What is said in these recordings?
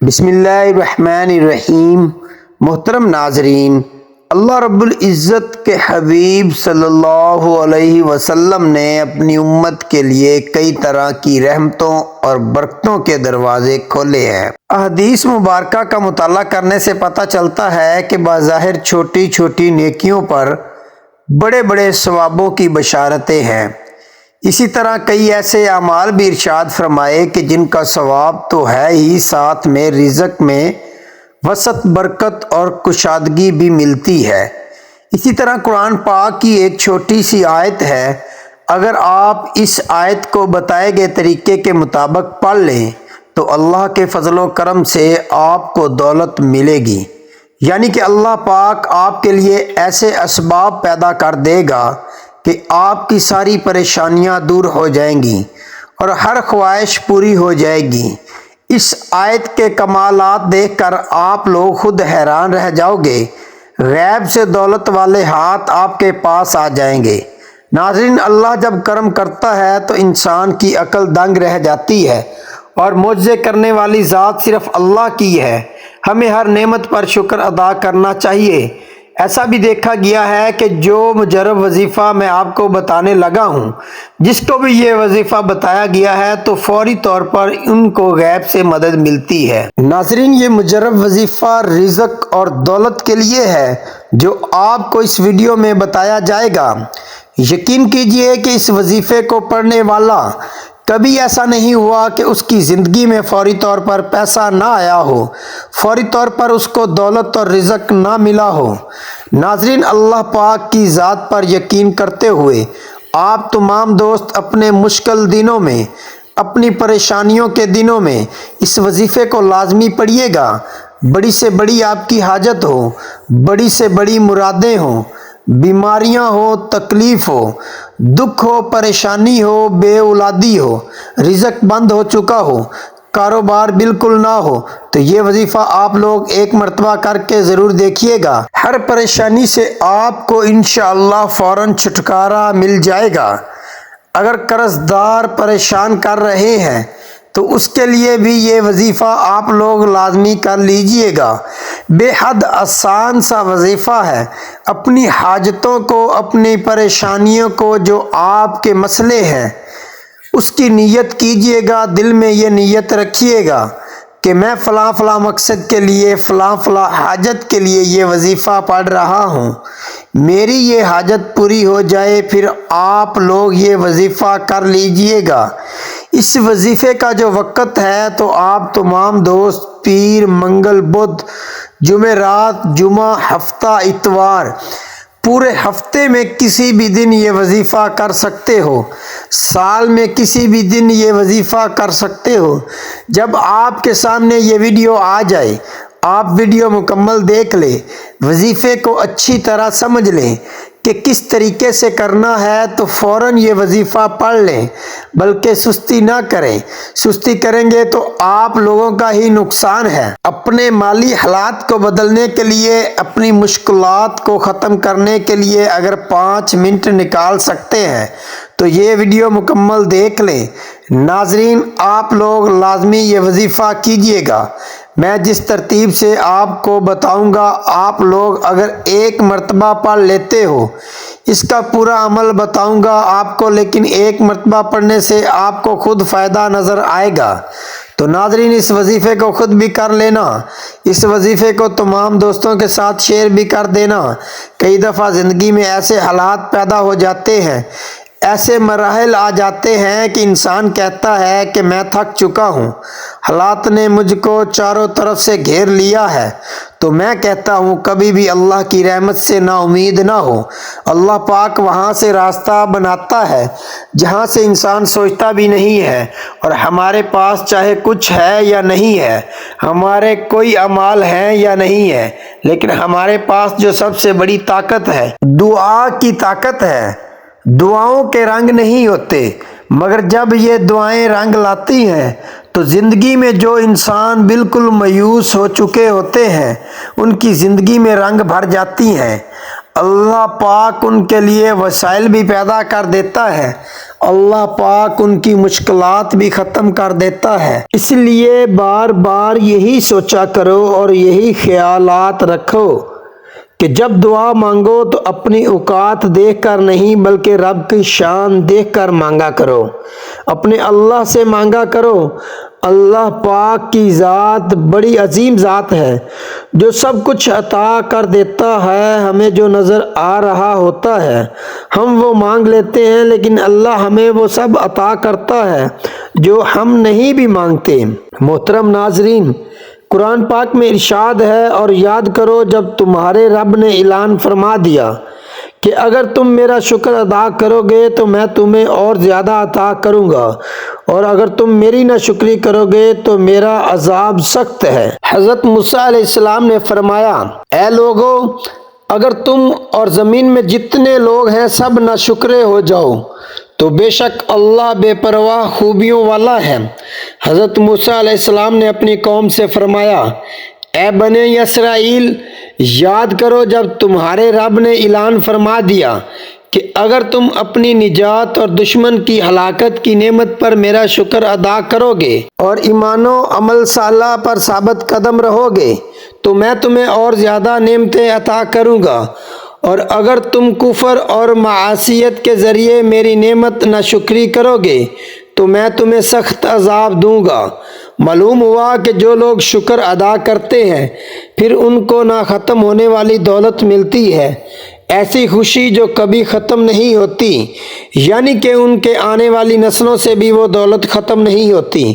بسم اللہ الرحمن الرحیم۔ محترم ناظرین، اللہ رب العزت کے حبیب صلی اللہ علیہ وسلم نے اپنی امت کے لیے کئی طرح کی رحمتوں اور برکتوں کے دروازے کھولے ہیں۔ احادیث مبارکہ کا مطالعہ کرنے سے پتہ چلتا ہے کہ بظاہر چھوٹی چھوٹی نیکیوں پر بڑے بڑے ثوابوں کی بشارتیں ہیں۔ اسی طرح کئی ایسے اعمال بھی ارشاد فرمائے کہ جن کا ثواب تو ہے ہی، ساتھ میں رزق میں وسعت، برکت اور کشادگی بھی ملتی ہے۔ اسی طرح قرآن پاک کی ایک چھوٹی سی آیت ہے، اگر آپ اس آیت کو بتائے گئے طریقے کے مطابق پڑھ لیں تو اللہ کے فضل و کرم سے آپ کو دولت ملے گی، یعنی کہ اللہ پاک آپ کے لیے ایسے اسباب پیدا کر دے گا کہ آپ کی ساری پریشانیاں دور ہو جائیں گی اور ہر خواہش پوری ہو جائے گی۔ اس آیت کے کمالات دیکھ کر آپ لوگ خود حیران رہ جاؤ گے، غیب سے دولت والے ہاتھ آپ کے پاس آ جائیں گے۔ ناظرین، اللہ جب کرم کرتا ہے تو انسان کی عقل دنگ رہ جاتی ہے، اور معجزے کرنے والی ذات صرف اللہ کی ہے۔ ہمیں ہر نعمت پر شکر ادا کرنا چاہیے۔ ایسا بھی دیکھا گیا ہے کہ جو مجرب وظیفہ میں آپ کو بتانے لگا ہوں، جس کو بھی یہ وظیفہ بتایا گیا ہے تو فوری طور پر ان کو غیب سے مدد ملتی ہے۔ ناظرین، یہ مجرب وظیفہ رزق اور دولت کے لیے ہے جو آپ کو اس ویڈیو میں بتایا جائے گا۔ یقین کیجئے کہ اس وظیفے کو پڑھنے والا کبھی ایسا نہیں ہوا کہ اس کی زندگی میں فوری طور پر پیسہ نہ آیا ہو، فوری طور پر اس کو دولت اور رزق نہ ملا ہو۔ ناظرین، اللہ پاک کی ذات پر یقین کرتے ہوئے آپ تمام دوست اپنے مشکل دنوں میں، اپنی پریشانیوں کے دنوں میں اس وظیفے کو لازمی پڑھیے گا۔ بڑی سے بڑی آپ کی حاجت ہو، بڑی سے بڑی مرادیں ہوں، بیماریاں ہو، تکلیف ہو، دکھ ہو، پریشانی ہو، بے اولادی ہو، رزق بند ہو چکا ہو، کاروبار بالکل نہ ہو، تو یہ وظیفہ آپ لوگ ایک مرتبہ کر کے ضرور دیکھیے گا۔ ہر پریشانی سے آپ کو انشاءاللہ فوراً چھٹکارا مل جائے گا۔ اگر قرض دار پریشان کر رہے ہیں تو اس کے لیے بھی یہ وظیفہ آپ لوگ لازمی کر لیجئے گا۔ بے حد آسان سا وظیفہ ہے۔ اپنی حاجتوں کو، اپنی پریشانیوں کو، جو آپ کے مسئلے ہیں، اس کی نیت کیجئے گا۔ دل میں یہ نیت رکھیے گا کہ میں فلاں فلاں مقصد کے لیے، فلاں فلاں حاجت کے لیے یہ وظیفہ پڑھ رہا ہوں، میری یہ حاجت پوری ہو جائے، پھر آپ لوگ یہ وظیفہ کر لیجئے گا۔ اس وظیفے کا جو وقت ہے تو آپ تمام دوست پیر، منگل، بدھ، جمعرات، جمعہ، ہفتہ، اتوار، پورے ہفتے میں کسی بھی دن یہ وظیفہ کر سکتے ہو، سال میں کسی بھی دن یہ وظیفہ کر سکتے ہو۔ جب آپ کے سامنے یہ ویڈیو آ جائے، آپ ویڈیو مکمل دیکھ لیں، وظیفے کو اچھی طرح سمجھ لیں کہ کس طریقے سے کرنا ہے، تو فوراً یہ وظیفہ پڑھ لیں، بلکہ سستی نہ کریں۔ سستی کریں گے تو آپ لوگوں کا ہی نقصان ہے۔ اپنے مالی حالات کو بدلنے کے لیے، اپنی مشکلات کو ختم کرنے کے لیے اگر 5 منٹ نکال سکتے ہیں تو یہ ویڈیو مکمل دیکھ لیں۔ ناظرین، آپ لوگ لازمی یہ وظیفہ کیجئے گا۔ میں جس ترتیب سے آپ کو بتاؤں گا، آپ لوگ اگر ایک مرتبہ پڑھ لیتے ہو، اس کا پورا عمل بتاؤں گا آپ کو، لیکن ایک مرتبہ پڑھنے سے آپ کو خود فائدہ نظر آئے گا۔ تو ناظرین، اس وظیفے کو خود بھی کر لینا، اس وظیفے کو تمام دوستوں کے ساتھ شیئر بھی کر دینا۔ کئی دفعہ زندگی میں ایسے حالات پیدا ہو جاتے ہیں، ایسے مراحل آ جاتے ہیں کہ انسان کہتا ہے کہ میں تھک چکا ہوں، حالات نے مجھ کو چاروں طرف سے گھیر لیا ہے۔ تو میں کہتا ہوں کبھی بھی اللہ کی رحمت سے نا امید نہ ہو۔ اللہ پاک وہاں سے راستہ بناتا ہے جہاں سے انسان سوچتا بھی نہیں ہے، اور ہمارے پاس چاہے کچھ ہے یا نہیں ہے، ہمارے کوئی اعمال ہیں یا نہیں ہے، لیکن ہمارے پاس جو سب سے بڑی طاقت ہے، دعا کی طاقت ہے۔ دعاؤں کے رنگ نہیں ہوتے، مگر جب یہ دعائیں رنگ لاتی ہیں تو زندگی میں جو انسان بالکل مایوس ہو چکے ہوتے ہیں، ان کی زندگی میں رنگ بھر جاتی ہیں۔ اللہ پاک ان کے لیے وسائل بھی پیدا کر دیتا ہے، اللہ پاک ان کی مشکلات بھی ختم کر دیتا ہے۔ اس لیے بار بار یہی سوچا کرو اور یہی خیالات رکھو کہ جب دعا مانگو تو اپنی اوقات دیکھ کر نہیں بلکہ رب کی شان دیکھ کر مانگا کرو، اپنے اللہ سے مانگا کرو۔ اللہ پاک کی ذات بڑی عظیم ذات ہے جو سب کچھ عطا کر دیتا ہے۔ ہمیں جو نظر آ رہا ہوتا ہے ہم وہ مانگ لیتے ہیں، لیکن اللہ ہمیں وہ سب عطا کرتا ہے جو ہم نہیں بھی مانگتے۔ محترم ناظرین، قرآن پاک میں ارشاد ہے، اور یاد کرو جب تمہارے رب نے اعلان فرما دیا کہ اگر تم میرا شکر ادا کرو گے تو میں تمہیں اور زیادہ عطا کروں گا، اور اگر تم میری ناشکری کرو گے تو میرا عذاب سخت ہے۔ حضرت موسیٰ علیہ السلام نے فرمایا، اے لوگو، اگر تم اور زمین میں جتنے لوگ ہیں سب ناشکرے ہو جاؤ تو بے شک اللہ بے پرواہ خوبیوں والا ہے۔ حضرت موسیٰ علیہ السلام نے اپنی قوم سے فرمایا، اے بنی اسرائیل، یاد کرو جب تمہارے رب نے اعلان فرما دیا کہ اگر تم اپنی نجات اور دشمن کی ہلاکت کی نعمت پر میرا شکر ادا کرو گے اور ایمان و عمل صالح پر ثابت قدم رہو گے تو میں تمہیں اور زیادہ نعمتیں عطا کروں گا، اور اگر تم کفر اور معاصیت کے ذریعے میری نعمت ناشکری کرو گے تو میں تمہیں سخت عذاب دوں گا۔ معلوم ہوا کہ جو لوگ شکر ادا کرتے ہیں پھر ان کو نہ ختم ہونے والی دولت ملتی ہے، ایسی خوشی جو کبھی ختم نہیں ہوتی، یعنی کہ ان کے آنے والی نسلوں سے بھی وہ دولت ختم نہیں ہوتی۔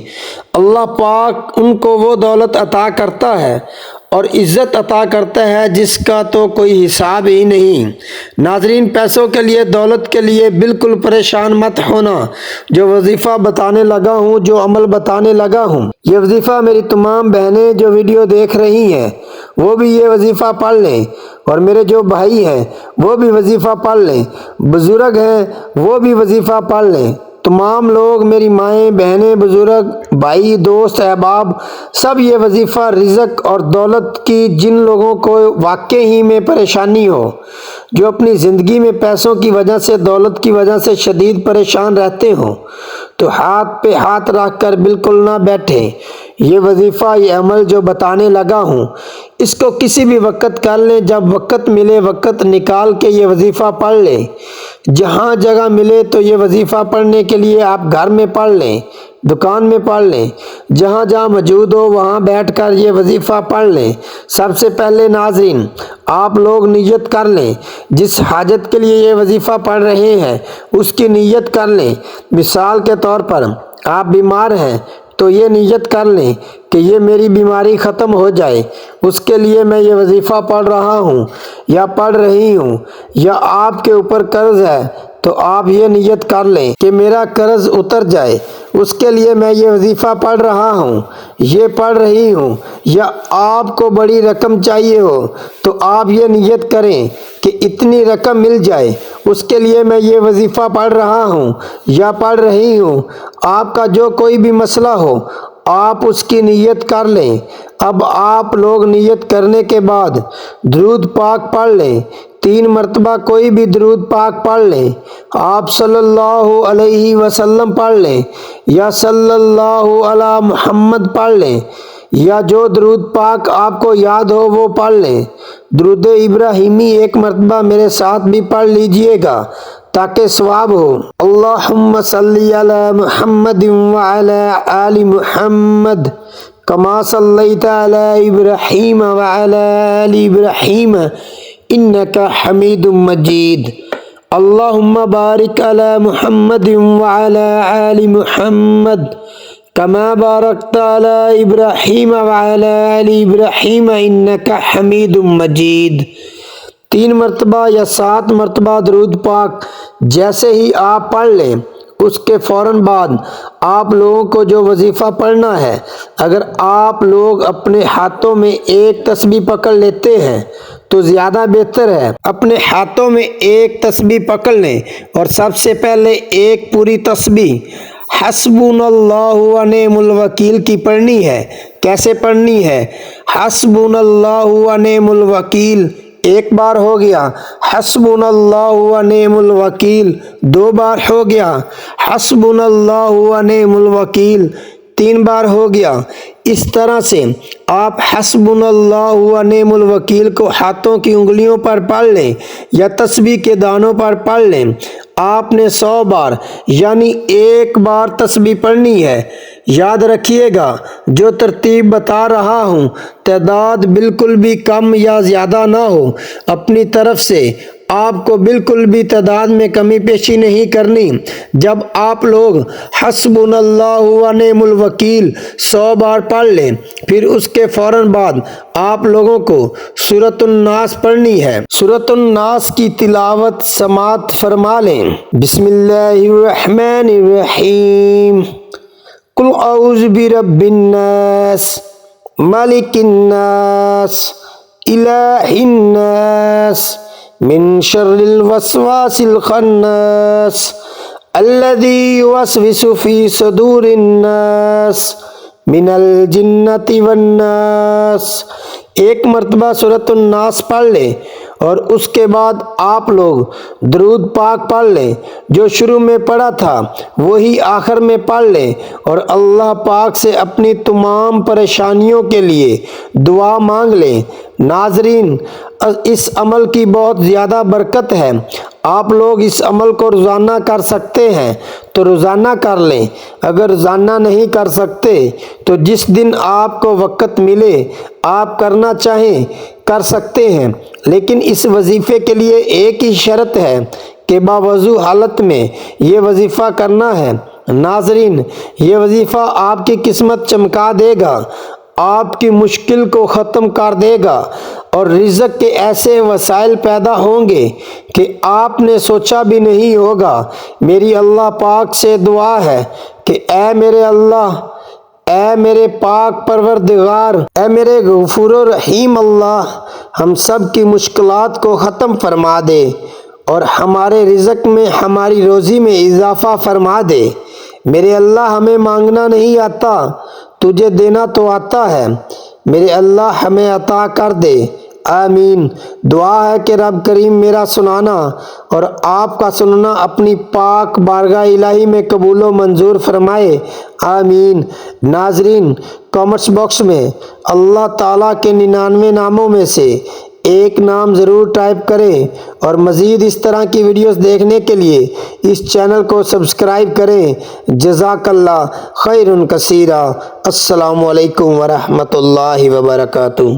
اللہ پاک ان کو وہ دولت عطا کرتا ہے اور عزت عطا کرتا ہے جس کا تو کوئی حساب ہی نہیں۔ ناظرین، پیسوں کے لیے، دولت کے لیے بالکل پریشان مت ہونا۔ جو وظیفہ بتانے لگا ہوں، جو عمل بتانے لگا ہوں، یہ وظیفہ میری تمام بہنیں جو ویڈیو دیکھ رہی ہیں وہ بھی یہ وظیفہ پڑھ لیں، اور میرے جو بھائی ہیں وہ بھی وظیفہ پڑھ لیں، بزرگ ہیں وہ بھی وظیفہ پڑھ لیں۔ تمام لوگ، میری مائیں، بہنیں، بزرگ، بھائی، دوست، احباب، سب یہ وظیفہ رزق اور دولت کی، جن لوگوں کو واقعی ہی میں پریشانی ہو، جو اپنی زندگی میں پیسوں کی وجہ سے، دولت کی وجہ سے شدید پریشان رہتے ہوں، تو ہاتھ پہ ہاتھ رکھ کر بالکل نہ بیٹھے۔ یہ وظیفہ، یہ عمل جو بتانے لگا ہوں، اس کو کسی بھی وقت کر لیں، جب وقت ملے وقت نکال کے یہ وظیفہ پڑھ لیں۔ جہاں جگہ ملے تو یہ وظیفہ پڑھنے کے لیے آپ گھر میں پڑھ لیں، دکان میں پڑھ لیں، جہاں جہاں موجود ہو وہاں بیٹھ کر یہ وظیفہ پڑھ لیں۔ سب سے پہلے ناظرین، آپ لوگ نیت کر لیں، جس حاجت کے لیے یہ وظیفہ پڑھ رہے ہیں اس کی نیت کر لیں۔ مثال کے طور پر آپ بیمار ہیں تو یہ نیت کر لیں کہ یہ میری بیماری ختم ہو جائے، اس کے لیے میں یہ وظیفہ پڑھ رہا ہوں یا پڑھ رہی ہوں۔ یا آپ کے اوپر قرض ہے تو آپ یہ نیت کر لیں کہ میرا قرض اتر جائے، اس کے لیے میں یہ وظیفہ پڑھ رہا ہوں، یہ پڑھ رہی ہوں۔ یا آپ کو بڑی رقم چاہیے ہو تو آپ یہ نیت کریں کہ اتنی رقم مل جائے، اس کے لیے میں یہ وظیفہ پڑھ رہا ہوں یا پڑھ رہی ہوں۔ آپ کا جو کوئی بھی مسئلہ ہو آپ اس کی نیت کر لیں۔ اب آپ لوگ نیت کرنے کے بعد درود پاک پڑھ لیں، 3 مرتبہ کوئی بھی درود پاک پڑھ لیں۔ آپ صلی اللہ علیہ وسلم پڑھ لیں یا صلی اللہ علی محمد پڑھ لیں، یا جو درود پاک آپ کو یاد ہو وہ پڑھ لیں۔ درود ابراہیمی 1 مرتبہ میرے ساتھ بھی پڑھ لیجئے گا تاکہ ثواب ہو۔ اللہم صلی علی محمد وعلی آل محمد کما صلیت علی ابراہیم وعلی آل ابراہیم انک حمید مجید۔ اللہم بارک علی محمد وعلی آل محمد کما بارکت علی ابراہیم وعلی آل ابراہیم انک حمید مجید۔ 3 مرتبہ یا 7 مرتبہ درود پاک جیسے ہی آپ پڑھ لیں، اس کے فوراً بعد آپ لوگوں کو جو وظیفہ پڑھنا ہے، اگر آپ لوگ اپنے ہاتھوں میں ایک تسبیح پکڑ لیتے ہیں تو زیادہ بہتر ہے۔ اپنے ہاتھوں میں ایک تسبیح پکڑ لیں اور سب سے پہلے ایک پوری تسبیح حسبنا اللہ و نعم الوکیل کی پڑھنی ہے۔ کیسے پڑھنی ہے؟ حسبنا اللہ و نعم الوکیل ایک بار ہو گیا حسبنا اللہ و نعم الوکیل، 2 بار ہو گیا حسبنا اللہ و نعم الوکیل، 3 بار ہو گیا۔ اس طرح سے آپ حسبنا اللہ و نعم الوکیل کو ہاتھوں کی انگلیوں پر پڑھ لیں یا تسبیح کے دانوں پر پڑھ لیں۔ آپ نے 100 بار یعنی 1 بار تسبیح پڑھنی ہے۔ یاد رکھیے گا جو ترتیب بتا رہا ہوں تعداد بالکل بھی کم یا زیادہ نہ ہو، اپنی طرف سے آپ کو بالکل بھی تعداد میں کمی بیشی نہیں کرنی۔ جب آپ لوگ حسبنا اللہ و نعم الوکیل 100 بار پڑھ لیں، پھر اس کے فوراً بعد آپ لوگوں کو سورۃ الناس پڑھنی ہے۔ سورۃ الناس کی تلاوت سماعت فرما لیں۔ بسم اللہ الرحمن الرحیم، قل اعوذ برب الناس ملک الناس الہ الناس من شر الوسواس الخناس الذی یوسوس فی صدور الناس من الجنۃ والناس۔ 1 مرتبہ سورۃ الناس پڑھ لیں اور اس کے بعد آپ لوگ درود پاک پڑھ لیں۔ جو شروع میں پڑھا تھا وہی آخر میں پڑھ لیں اور اللہ پاک سے اپنی تمام پریشانیوں کے لیے دعا مانگ لیں۔ ناظرین، اس عمل کی بہت زیادہ برکت ہے۔ آپ لوگ اس عمل کو روزانہ کر سکتے ہیں تو روزانہ کر لیں، اگر روزانہ نہیں کر سکتے تو جس دن آپ کو وقت ملے آپ کرنا چاہیں کر سکتے ہیں، لیکن اس وظیفے کے لیے ایک ہی شرط ہے کہ باوضو حالت میں یہ وظیفہ کرنا ہے۔ ناظرین، یہ وظیفہ آپ کی قسمت چمکا دے گا، آپ کی مشکل کو ختم کر دے گا اور رزق کے ایسے وسائل پیدا ہوں گے کہ آپ نے سوچا بھی نہیں ہوگا۔ میری اللہ پاک سے دعا ہے کہ اے میرے اللہ، اے میرے پاک پروردگار، اے میرے غفور و رحیم اللہ، ہم سب کی مشکلات کو ختم فرما دے اور ہمارے رزق میں، ہماری روزی میں اضافہ فرما دے۔ میرے اللہ، ہمیں مانگنا نہیں آتا، تجھے دینا تو آتا ہے، میرے اللہ ہمیں عطا کر دے، آمین۔ دعا ہے کہ رب کریم میرا سنانا اور آپ کا سننا اپنی پاک بارگاہ الہی میں قبول و منظور فرمائے، آمین۔ ناظرین، کامنٹس باکس میں اللہ تعالیٰ کے 99 ناموں میں سے ایک نام ضرور ٹائپ کریں اور مزید اس طرح کی ویڈیوز دیکھنے کے لیے اس چینل کو سبسکرائب کریں۔ جزاک اللہ خیر کثیرا۔ السلام علیکم ورحمۃ اللہ وبرکاتہ۔